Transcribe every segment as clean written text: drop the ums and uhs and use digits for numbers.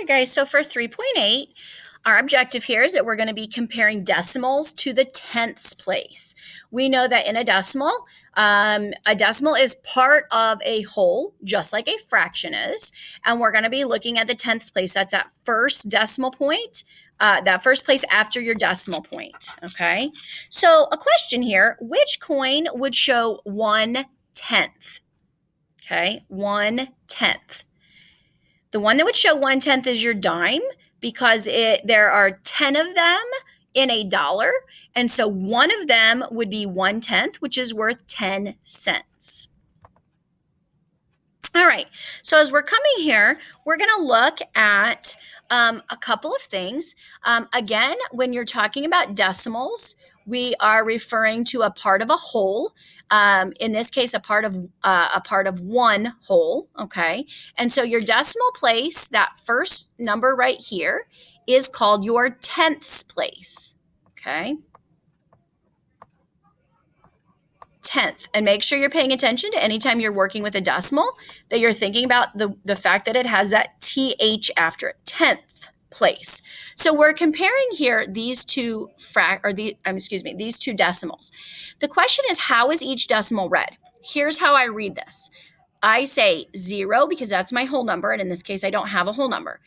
right, guys, so for 3.8, our objective here is that we're going to be comparing decimals to the tenths place. We know that in a decimal is part of a whole, just like a fraction is, and we're going to be looking at the tenths place. That's that first decimal point, that first place after your decimal point, okay? So a question here, which coin would show 1/10? Okay, 1/10. The one that would show 1/10 is your dime because there are 10 of them in a dollar. And so one of them would be 1/10, which is worth 10 cents. All right, so as we're coming here, we're going to look at a couple of things. Again, when you're talking about decimals, we are referring to a part of a whole. In this case, a part of one whole. Okay, and so your decimal place, that first number right here, is called your tenths place. Okay. Tenth, and make sure you're paying attention to anytime you're working with a decimal that you're thinking about the fact that it has that th after it, tenth place. So we're comparing here these two these two decimals. The question is, how is each decimal read? Here's how I read this. I say 0 because that's my whole number, and in this case I don't have a whole number.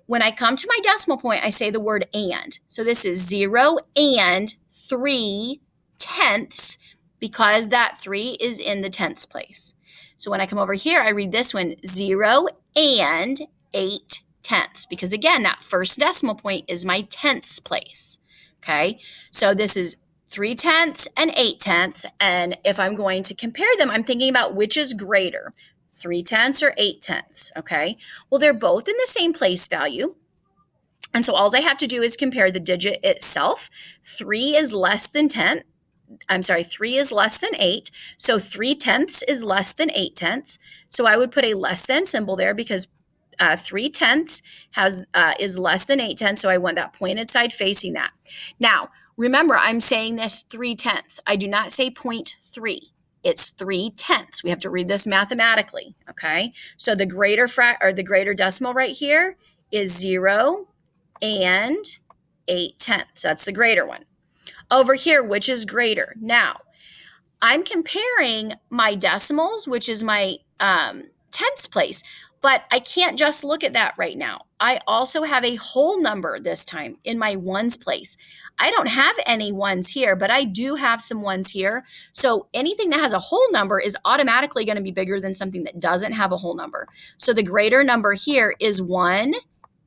When I come to my decimal point, I say the word and. So this is 0 and 3/10 because that 3 is in the tenths place. So when I come over here, I read this one, 0 and 8/10 because again, that first decimal point is my tenths place. Okay, so this is 3/10 and 8/10, and if I'm going to compare them, I'm thinking about which is greater, 3/10 or 8/10. Okay, well, they're both in the same place value. And so all I have to do is compare the digit itself. 3 is less than 10. 3 is less than 8. So 3/10 is less than 8/10. So I would put a less than symbol there because 3/10 is less than 8/10. So I want that pointed side facing that. Now, remember, I'm saying this 3/10. I do not say 0.3. It's 3/10. We have to read this mathematically. Okay. So the greater decimal right here is 0 and 8/10. That's the greater one. Over here, which is greater? Now, I'm comparing my decimals, which is my tenths place, but I can't just look at that right now. I also have a whole number this time in my ones place. I don't have any ones here, but I do have some ones here. So anything that has a whole number is automatically going to be bigger than something that doesn't have a whole number. So the greater number here is 1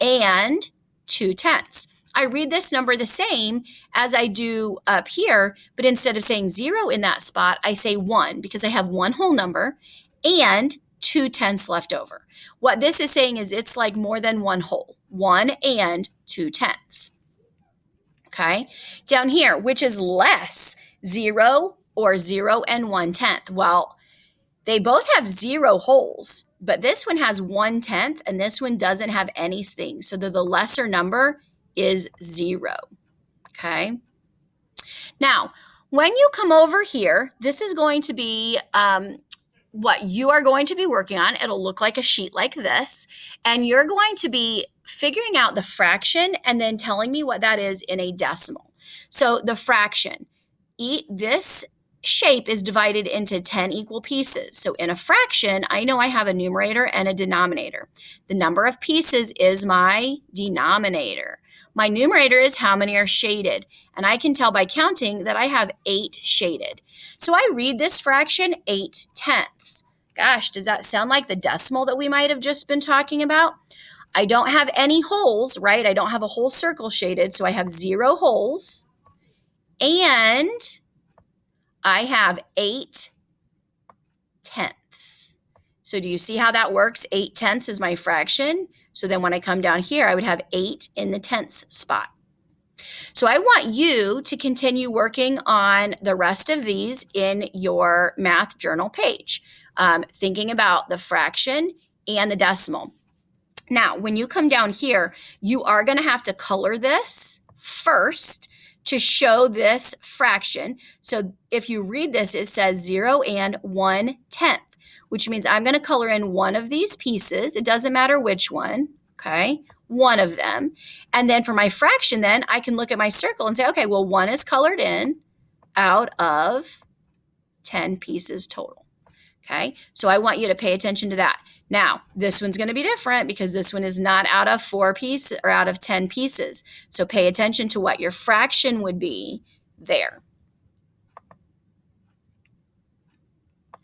and 2/10. I read this number the same as I do up here, but instead of saying 0 in that spot, I say 1 because I have one whole number and 2/10 left over. What this is saying is it's like more than one whole, 1 and 2/10. Okay, down here, which is less, 0 or 0 and 1/10? Well, they both have 0 wholes, but this one has 1/10 and this one doesn't have anything. So the lesser number is 0. Okay. Now, when you come over here, this is going to be what you are going to be working on. It'll look like a sheet like this, and you're going to be figuring out the fraction and then telling me what that is in a decimal. So the fraction, this shape is divided into 10 equal pieces. So in a fraction, I know I have a numerator and a denominator. The number of pieces is my denominator. My numerator is how many are shaded, and I can tell by counting that I have 8 shaded. So I read this fraction 8/10. Gosh, does that sound like the decimal that we might have just been talking about? I don't have any holes, right? I don't have a whole circle shaded, so I have 0 holes, and I have 8/10. So do you see how that works? 8/10 is my fraction. So then when I come down here, I would have 8 in the tenths spot. So I want you to continue working on the rest of these in your math journal page, thinking about the fraction and the decimal. Now, when you come down here, you are going to have to color this first to show this fraction. So if you read this, it says 0 and 1/10. Which means I'm going to color in one of these pieces. It doesn't matter which one, okay? one of them. And then for my fraction, then I can look at my circle and say, okay, well, 1 is colored in out of 10 pieces total. Okay, so I want you to pay attention to that. Now, this one's going to be different because this one is not out of 4 pieces or out of 10 pieces. So pay attention to what your fraction would be there.